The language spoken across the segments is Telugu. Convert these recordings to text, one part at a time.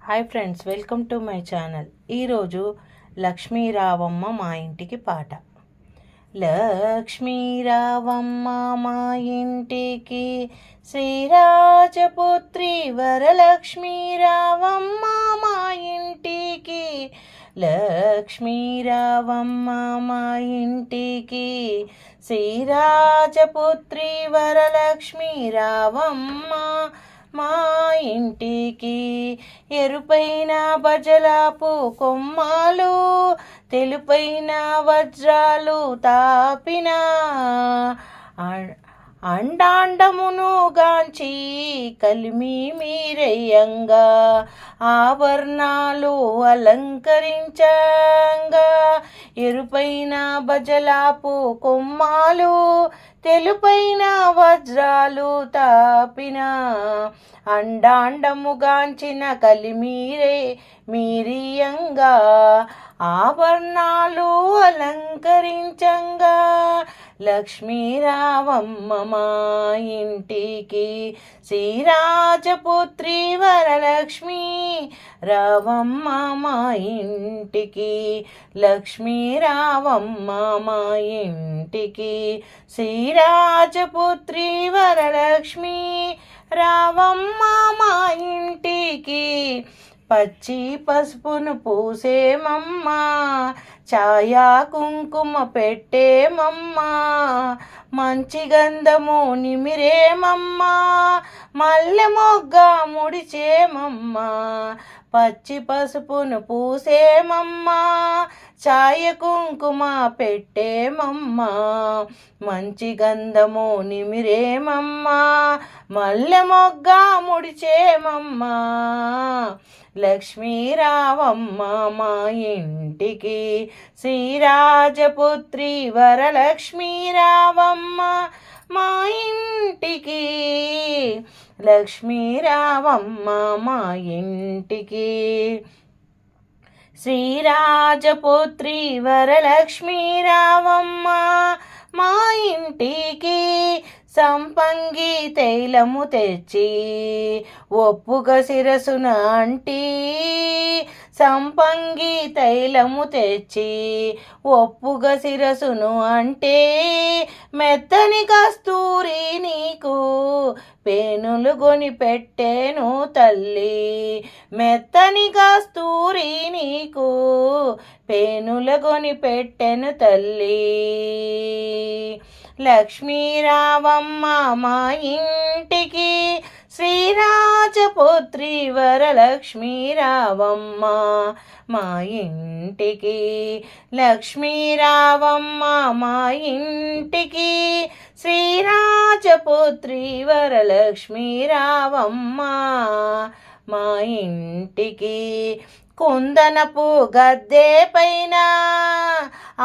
Hi friends, welcome to my channel. ఈరోజు లక్ష్మీ రావమ్మ మా ఇంటికి పాట. లక్ష్మీ రావమ్మ మా ఇంటికి, శ్రీరాజపుత్రి వరలక్ష్మీ రావమ్మ మా ఇంటికి. లక్ష్మీ రావమ్మ మా ఇంటికి, శ్రీరాజపుత్రి వరలక్ష్మీ రావమ్మ మా ఇంటికి. ఎరుపైన బజలాపు కొమ్మాలు, తెలుపైన వజ్రాలు తాపిన అండాండమును గాంచి కలిమి మీరయ్యంగా, ఆభరణాలు అలంకరించంగా. ఎరుపైన బజలాపు కొమ్మాలు, తెలుపైన వజ్రాలు తాపిన అండాండముగాంచిన కలిమీరే మీరియంగా, ఆభరణాలు అలంకరించంగా. లక్ష్మీ రావమ్మ మా ఇంటికి, శ్రీరాజపుత్రి వరలక్ష్మీ రావమ్మ మా ఇంటికి. లక్ష్మీ రావమ్మ మా ఇంటికి, శ్రీరాజపుత్రి వరలక్ష్మీ రావమ్మ మా ఇంటికి. పచ్చి పసుపును పూసేమమ్మ, ఛాయా కుంకుమ పెట్టేమమ్మ, మంచి గంధము నిమిరేమమ్మ, మల్లె మొగ్గ ముడిచేమమ్మ. పచ్చి పసుపును పూసేమమ్మ, ఛాయ కుంకుమ పెట్టేమమ్మ, మంచి గంధము నిమిరేమమ్మ, మల్లె మొగ్గ ముడిచేమమ్మ. లక్ష్మీ రావమ్మ మా ఇంటికి, శ్రీరాజపుత్రి వరలక్ష్మీ రావమ్మ మా ఇంటికి. లక్ష్మీ రావమ్మ మా ఇంటికి, శ్రీరాజపుత్రి వరలక్ష్మీ రావమ్మ మా ఇంటికి. సంపంగి తైలము తెచ్చి ఒప్పుగా శిరసున అంటి, సంపంగి తైలము తెచ్చి ఒప్పుగా శిరసును అంటే, మెత్తని కస్తూరి నీకు పేనులు గొని పెట్టేను తల్లి, మెత్తని కస్తూరి నీకు పేనుల గొని పెట్టెను తల్లి. లక్ష్మీ రావమ్మ మా ఇంటికి, శ్రీరాజపుత్రి వరలక్ష్మీ రావమ్మ మా ఇంటికి. లక్ష్మీ రావమ్మ మా ఇంటికి, శ్రీరాజపుత్రి వరలక్ష్మీ రావమ్మ మా ఇంటికి. కుందనపు గద్దె పైన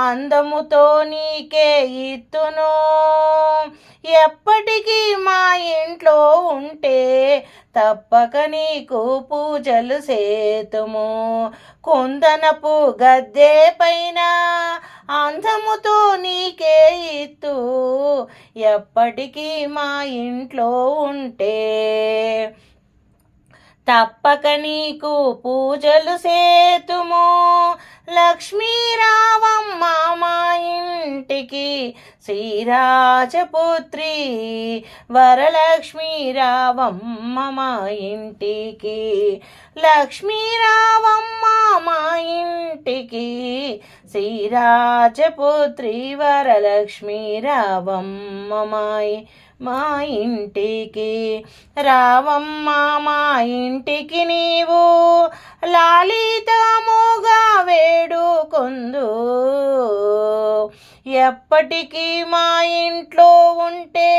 అందముతో నీకే ఇత్తును, ఎప్పటికీ మా ఇంట్లో ఉంటే తప్పక నీకు పూజలు సేతుము. కుందనపు గద్దె పైన అందముతో నీకే ఇత్తు, ఎప్పటికీ మా ఇంట్లో ఉంటే తప్పక నీకు పూజలు సేతుము. లక్ష్మీ రావమ్మ మా ఇంటికి, శ్రీరాజపుత్రి వరలక్ష్మీ రావమ్మ మా ఇంటికి. లక్ష్మీ రావమ్మ మా ఇంటికి, శ్రీరాజపుత్రి వరలక్ష్మీ రావమ్మ మా ఇంటికి. రావమ్మ మా ఇంటికి నీవు లాలితముగా వేడుకొందు, ఎప్పటికీ మా ఇంట్లో ఉంటే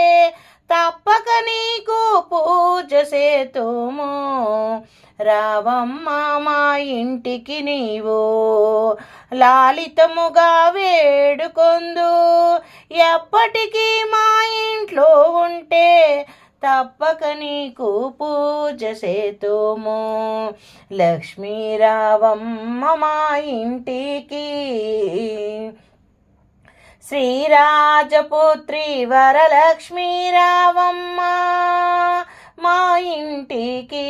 తప్పక నీకు పూజ సేతుము. రావమ్మ మా ఇంటికి నీవు లాలితముగా వేడుకొందు, ఎప్పటికీ మా ఇంట్లో ఉంటే తప్పక నీకు పూజ సేతుము. లక్ష్మీ రావమ్మ మా ఇంటికి, శ్రీరాజపుత్రి వరలక్ష్మీ రావమ్మ మా ఇంటికి.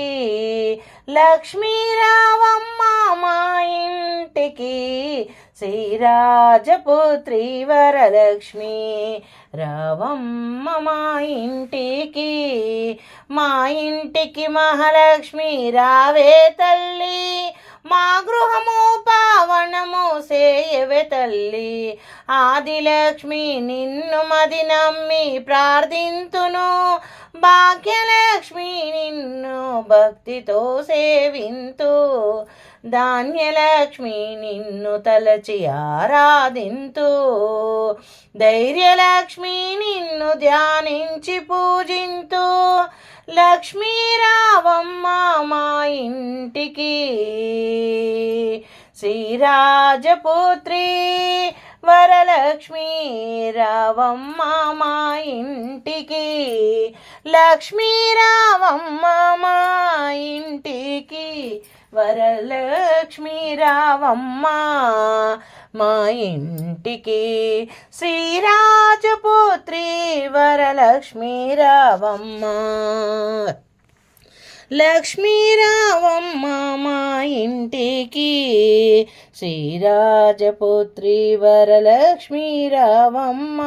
లక్ష్మీ రావమ్మ మా ఇంటికి, శ్రీరాజపుత్రి వరలక్ష్మి రావమ్మ మా ఇంటికి. మా ఇంటికి మహాలక్ష్మి రావే తల్లి, మా గృహము పావనము సేయవే తల్లి. ఆదిలక్ష్మి నిన్ను మది నమ్మి ప్రార్థింతును, భాగ్యలక్ష్మి నిన్ను భక్తితో సేవింతు. ధాన్యలక్ష్మి నిన్ను తలచి ఆరాధింతు, ధైర్యలక్ష్మి నిన్ను ధ్యానించి పూజింతు. లక్ష్మీ రావమ్మ మా ఇంటికి, శ్రీరాజపుత్రి వరలక్ష్మి రావమ్మ మా ఇంటికి. లక్ష్మీ రావమ్మ మా ఇంటికి, వరలక్ష్మి రావమ్మ మా ఇంటికి. శ్రీరాజపుత్రి వరలక్ష్మి రావమ్మ. లక్ష్మీ రావమ్మ మా ఇంటికి, శ్రీరాజపుత్రి వరలక్ష్మి రావమ్మ.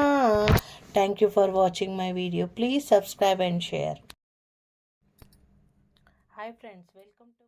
Thank you for watching my video. Please subscribe and share. Hi friends, welcome to